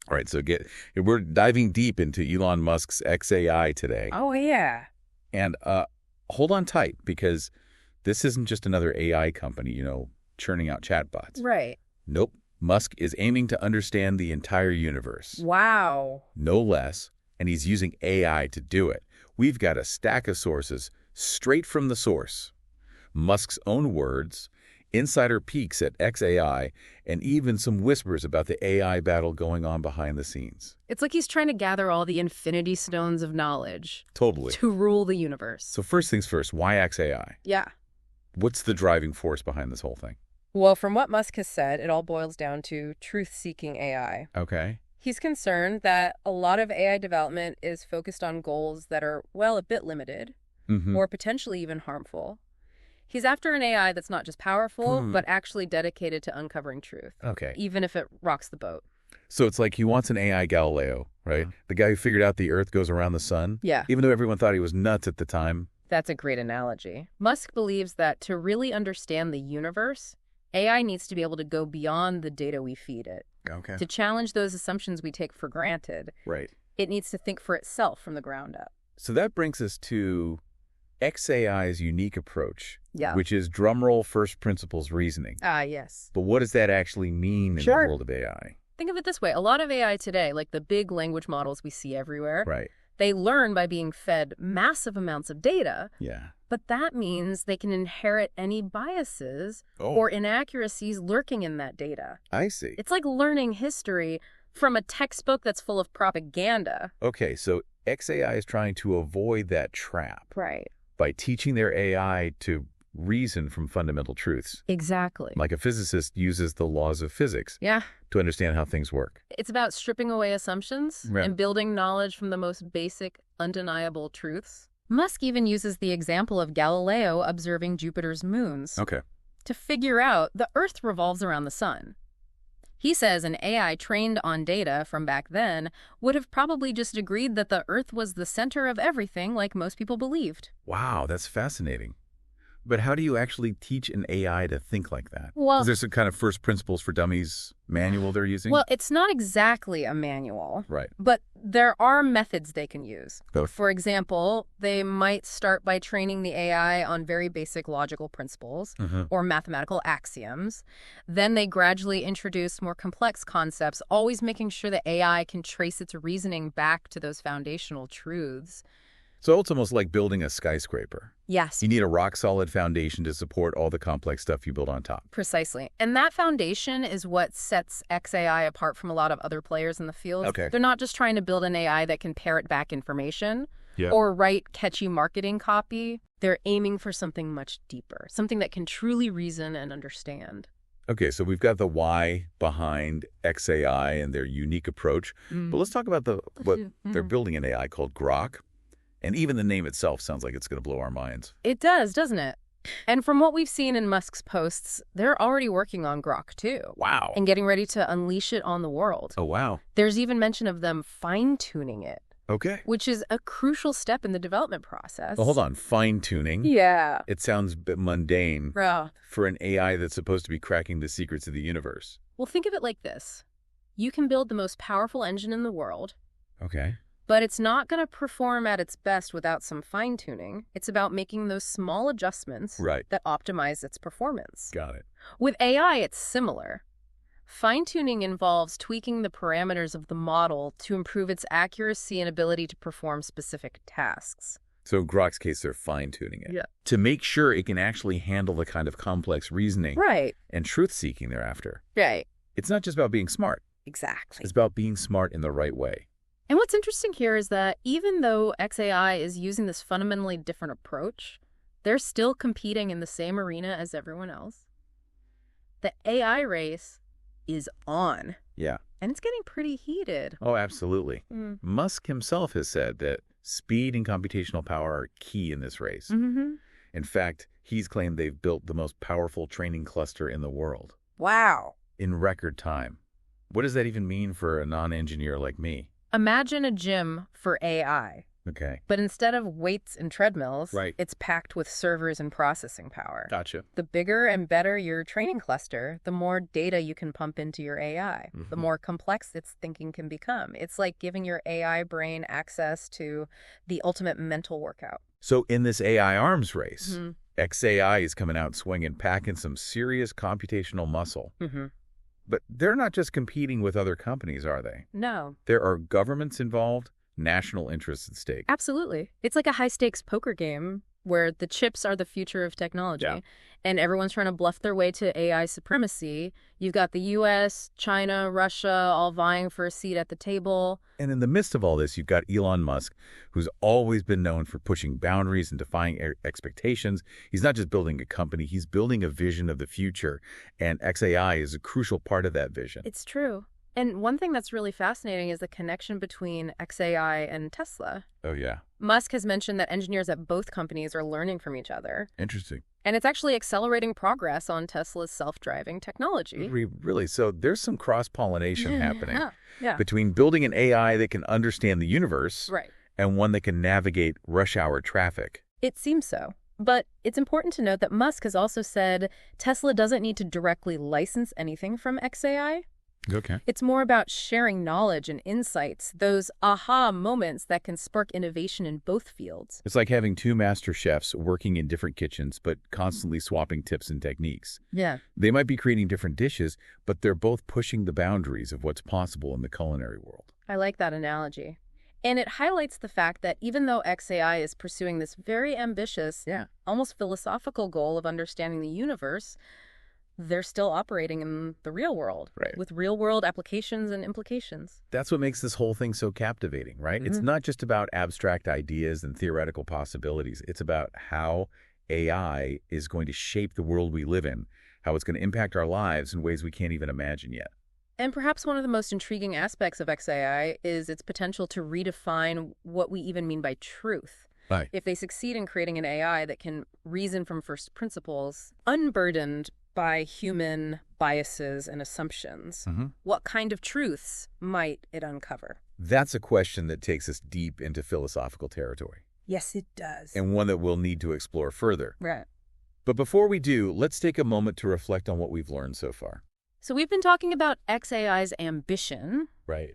All right, so we're diving deep into Elon Musk's xAI today. Oh, yeah. And hold on tight, because this isn't just another AI company, churning out chatbots. Right. Nope. Musk is aiming to understand the entire universe. Wow. No less. And he's using AI to do it. We've got a stack of sources straight from the source. Musk's own words, insider peeks at xAI, and even some whispers about the AI battle going on behind the scenes. It's like he's trying to gather all the infinity stones of knowledge. Totally. To rule the universe. So first things first, why xAI? Yeah. What's the driving force behind this whole thing? Well, from what Musk has said, it all boils down to truth-seeking AI. Okay. He's concerned that a lot of AI development is focused on goals that are, well, a bit limited, or potentially even harmful. He's after an AI that's not just powerful, but actually dedicated to uncovering truth. Okay. Even if it rocks the boat. So it's like he wants an AI Galileo, right? The guy who figured out the Earth goes around the sun. Yeah. Even though everyone thought he was nuts at the time. That's a great analogy. Musk believes that to really understand the universe, AI needs to be able to go beyond the data we feed it. Okay. To challenge those assumptions we take for granted. Right. It needs to think for itself from the ground up. So that brings us to xAI's unique approach, Yeah. which is drumroll first principles reasoning. Ah, yes. But what does that actually mean in the world of AI? Think of it this way. A lot of AI today, like the big language models we see everywhere, Right. they learn by being fed massive amounts of data. Yeah. But that means they can inherit any biases Oh. or inaccuracies lurking in that data. I see. It's like learning history from a textbook that's full of propaganda. Okay, so xAI is trying to avoid that trap Right. by teaching their AI to reason from fundamental truths. Exactly. Like a physicist uses the laws of physics Yeah. to understand how things work. It's about stripping away assumptions Right. and building knowledge from the most basic, undeniable truths. Musk even uses the example of Galileo observing Jupiter's moons Okay. to figure out the Earth revolves around the sun. He says an AI trained on data from back then would have probably just agreed that the Earth was the center of everything like most people believed. Wow, that's fascinating. But how do you actually teach an AI to think like that? Well- Is there some kind of first principles for dummies manual they're using? Well, it's not exactly a manual, Right. but there are methods they can use. Both. For example, they might start by training the AI on very basic logical principles or mathematical axioms. Then they gradually introduce more complex concepts, always making sure the AI can trace its reasoning back to those foundational truths. So it's almost like building a skyscraper. Yes, You need a rock-solid foundation to support all the complex stuff you build on top. precisely. And that foundation is what sets xAI apart from a lot of other players in the field. Okay. They're not just trying to build an AI that can parrot back information Yeah. or write catchy marketing copy. They're aiming for something much deeper, something that can truly reason and understand. Okay, so we've got the why behind xAI and their unique approach. But let's talk about what they're building an AI called Grok. And even the name itself sounds like it's going to blow our minds. It does, doesn't it? And from what we've seen in Musk's posts, they're already working on Grok too. Wow. And getting ready to unleash it on the world. Oh, wow. There's even mention of them fine-tuning it, Okay. which is a crucial step in the development process. Well, hold on. Fine-tuning. Yeah. It sounds a bit mundane Bro. for an AI that's supposed to be cracking the secrets of the universe. Well, think of it like this. You can build the most powerful engine in the world, Okay. but it's not going to perform at its best without some fine-tuning. It's about making those small adjustments Right. that optimize its performance. Got it. With AI, it's similar. Fine-tuning involves tweaking the parameters of the model to improve its accuracy and ability to perform specific tasks. So in Grok's case, they're fine-tuning it. Yeah. To make sure it can actually handle the kind of complex reasoning Right. and truth-seeking they're after. Right. It's not just about being smart. Exactly. It's about being smart in the right way. And what's interesting here is that even though xAI is using this fundamentally different approach, they're still competing in the same arena as everyone else. The AI race is on, Yeah. and it's getting pretty heated. Oh, absolutely. Mm. Musk himself has said that speed and computational power are key in this race. Mm-hmm. In fact, he's claimed they've built the most powerful training cluster in the world Wow. in record time. What does that even mean for a non-engineer like me? Imagine a gym for AI. Okay. But instead of weights and treadmills, Right. it's packed with servers and processing power. Gotcha. The bigger and better your training cluster, the more data you can pump into your AI, the more complex its thinking can become. It's like giving your AI brain access to the ultimate mental workout. So in this AI arms race, xAI is coming out swinging, packing some serious computational muscle. But they're not just competing with other companies, are they? No. There are governments involved, national interests at stake. Absolutely. It's like a high-stakes poker game where the chips are the future of technology, and everyone's trying to bluff their way to AI supremacy. You've got the U.S., China, Russia, all vying for a seat at the table. And in the midst of all this, you've got Elon Musk, who's always been known for pushing boundaries and defying expectations. He's not just building a company, he's building a vision of the future, and xAI is a crucial part of that vision. It's true. And one thing that's really fascinating is the connection between xAI and Tesla. Oh, yeah. Musk has mentioned that engineers at both companies are learning from each other. Interesting. And it's actually accelerating progress on Tesla's self-driving technology. Really? So there's some cross-pollination happening Yeah. between building an AI that can understand the universe and one that can navigate rush hour traffic. It seems so. But it's important to note that Musk has also said Tesla doesn't need to directly license anything from xAI. Okay. It's more about sharing knowledge and insights, those aha moments that can spark innovation in both fields. It's like having two master chefs working in different kitchens, but constantly swapping tips and techniques. Yeah. They might be creating different dishes, but they're both pushing the boundaries of what's possible in the culinary world. I like that analogy. And it highlights the fact that even though xAI is pursuing this very ambitious, almost philosophical goal of understanding the universe, they're still operating in the real world with real-world applications and implications. That's what makes this whole thing so captivating, right? It's not just about abstract ideas and theoretical possibilities. It's about how AI is going to shape the world we live in, how it's going to impact our lives in ways we can't even imagine yet. And perhaps one of the most intriguing aspects of xAI is its potential to redefine what we even mean by truth. Right. If they succeed in creating an AI that can reason from first principles, unburdened by human biases and assumptions, what kind of truths might it uncover? That's a question that takes us deep into philosophical territory. Yes, it does. And one that we'll need to explore further. Right. But before we do, let's take a moment to reflect on what we've learned so far. So we've been talking about xAI's ambition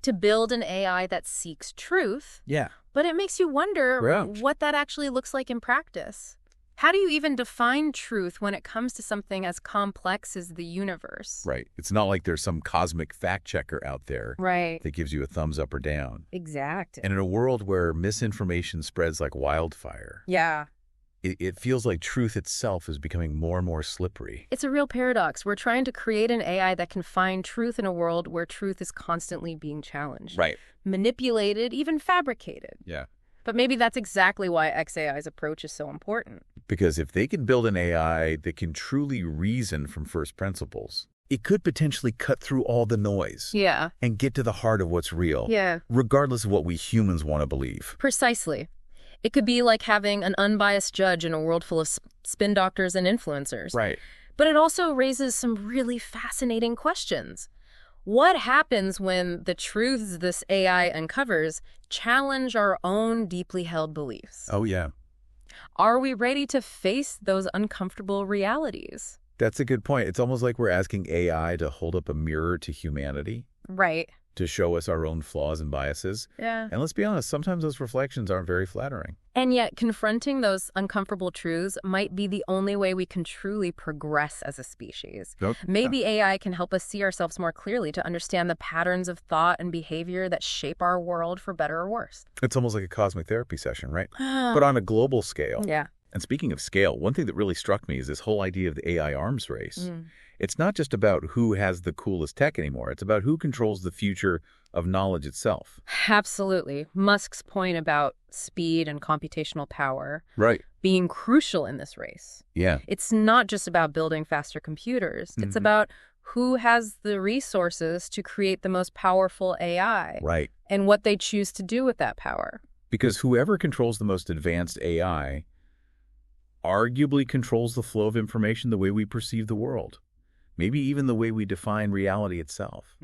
to build an AI that seeks truth. Yeah. But it makes you wonder what that actually looks like in practice. How do you even define truth when it comes to something as complex as the universe? Right. It's not like there's some cosmic fact checker out there that gives you a thumbs up or down. Exactly. And in a world where misinformation spreads like wildfire, it feels like truth itself is becoming more and more slippery. It's a real paradox. We're trying to create an AI that can find truth in a world where truth is constantly being challenged. Manipulated, even fabricated. Yeah. But maybe that's exactly why xAI's approach is so important. Because if they can build an AI that can truly reason from first principles, it could potentially cut through all the noise and get to the heart of what's real, regardless of what we humans want to believe. Precisely. It could be like having an unbiased judge in a world full of spin doctors and influencers. Right. But it also raises some really fascinating questions. What happens when the truths this AI uncovers challenge our own deeply held beliefs? Oh, yeah. Are we ready to face those uncomfortable realities? That's a good point. It's almost like we're asking AI to hold up a mirror to humanity. Right. To show us our own flaws and biases. Yeah. And let's be honest, sometimes those reflections aren't very flattering. And yet, confronting those uncomfortable truths might be the only way we can truly progress as a species. Maybe AI can help us see ourselves more clearly, to understand the patterns of thought and behavior that shape our world for better or worse. It's almost like a cosmic therapy session, right? But on a global scale. Yeah. And speaking of scale, one thing that really struck me is this whole idea of the AI arms race. It's not just about who has the coolest tech anymore. It's about who controls the future of knowledge itself. Absolutely. Musk's point about speed and computational power being crucial in this race. Yeah. It's not just about building faster computers. It's about who has the resources to create the most powerful AI. And what they choose to do with that power. Because whoever controls the most advanced AI arguably controls the flow of information the way we perceive the world. Maybe even the way we define reality itself.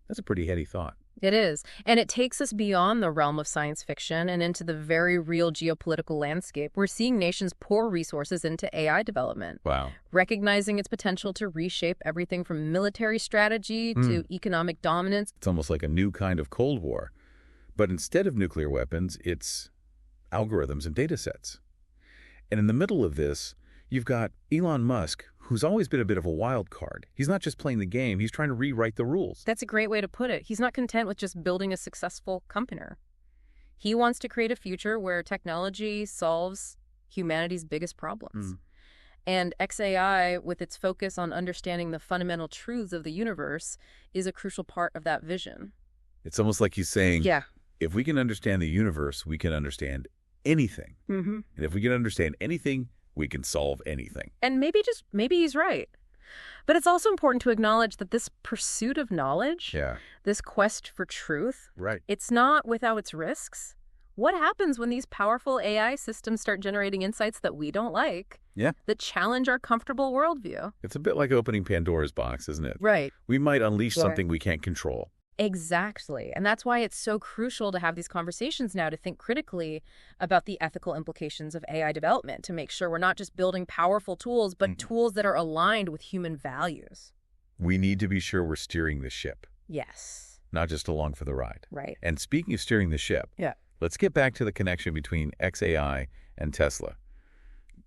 That's a pretty heady thought. It is. And it takes us beyond the realm of science fiction and into the very real geopolitical landscape. We're seeing nations pour resources into AI development, Wow. recognizing its potential to reshape everything from military strategy to economic dominance. It's almost like a new kind of Cold War. But instead of nuclear weapons, it's algorithms and data sets. And in the middle of this, you've got Elon Musk, who's always been a bit of a wild card. He's not just playing the game, he's trying to rewrite the rules. That's a great way to put it. He's not content with just building a successful company. He wants to create a future where technology solves humanity's biggest problems. And xAI, with its focus on understanding the fundamental truths of the universe, is a crucial part of that vision. It's almost like he's saying, Yeah. if we can understand the universe, we can understand anything. Mm-hmm. And if we can understand anything, we can solve anything. And maybe he's right. But it's also important to acknowledge that this pursuit of knowledge, this quest for truth, Right. it's not without its risks. What happens when these powerful AI systems start generating insights that we don't like, that challenge our comfortable worldview? It's a bit like opening Pandora's box, isn't it? Right. We might unleash something we can't control. Exactly. And that's why it's so crucial to have these conversations now, to think critically about the ethical implications of AI development, to make sure we're not just building powerful tools, but tools that are aligned with human values. We need to be sure we're steering the ship. Yes. Not just along for the ride. Right. And speaking of steering the ship, let's get back to the connection between xAI and Tesla.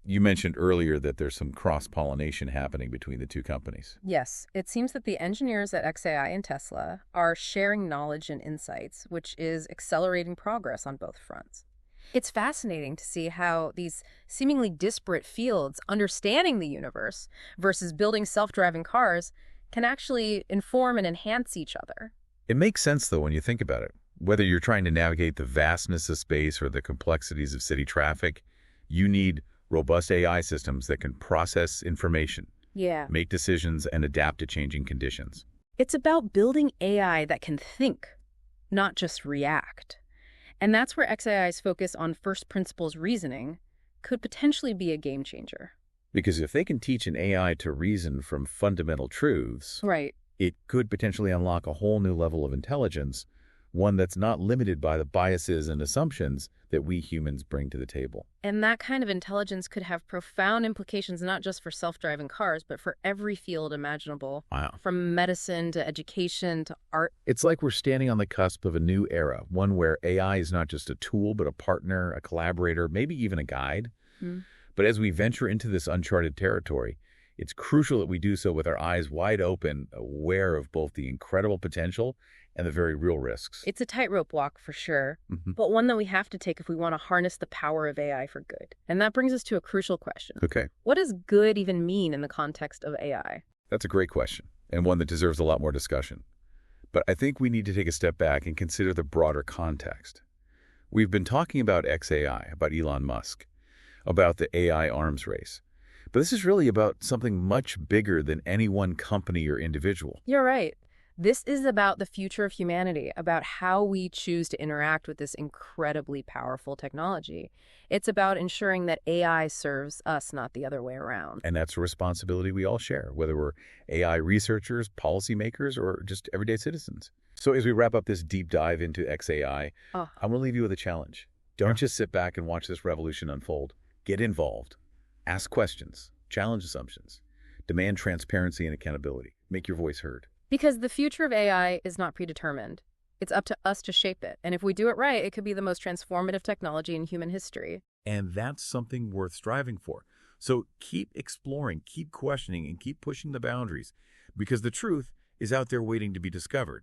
You mentioned earlier that there's some cross-pollination happening between the two companies. Yes. It seems that the engineers at xAI and Tesla are sharing knowledge and insights, which is accelerating progress on both fronts. It's fascinating to see how these seemingly disparate fields, understanding the universe versus building self-driving cars, can actually inform and enhance each other. It makes sense, though, when you think about it. Whether you're trying to navigate the vastness of space or the complexities of city traffic, you need robust AI systems that can process information, make decisions, and adapt to changing conditions. It's about building AI that can think, not just react. And that's where xAI's focus on first principles reasoning could potentially be a game changer. Because if they can teach an AI to reason from fundamental truths, it could potentially unlock a whole new level of intelligence, one that's not limited by the biases and assumptions that we humans bring to the table. And that kind of intelligence could have profound implications not just for self-driving cars, but for every field imaginable. Wow. From medicine to education to art. It's like we're standing on the cusp of a new era, one where AI is not just a tool, but a partner, a collaborator, maybe even a guide. But as we venture into this uncharted territory, it's crucial that we do so with our eyes wide open, aware of both the incredible potential and the very real risks. It's a tightrope walk for sure, but one that we have to take if we want to harness the power of AI for good. And that brings us to a crucial question. Okay. What does good even mean in the context of AI? That's a great question, and one that deserves a lot more discussion. But I think we need to take a step back and consider the broader context. We've been talking about xAI, about Elon Musk, about the AI arms race. But this is really about something much bigger than any one company or individual. You're right. This is about the future of humanity, about how we choose to interact with this incredibly powerful technology. It's about ensuring that AI serves us, not the other way around. And that's a responsibility we all share, whether we're AI researchers, policymakers, or just everyday citizens. So as we wrap up this deep dive into xAI, I want to leave you with a challenge. Don't just sit back and watch this revolution unfold. Get involved. Ask questions. Challenge assumptions. Demand transparency and accountability. Make your voice heard. Because the future of AI is not predetermined. It's up to us to shape it. And if we do it right, it could be the most transformative technology in human history. And that's something worth striving for. So keep exploring, keep questioning, and keep pushing the boundaries. Because the truth is out there waiting to be discovered.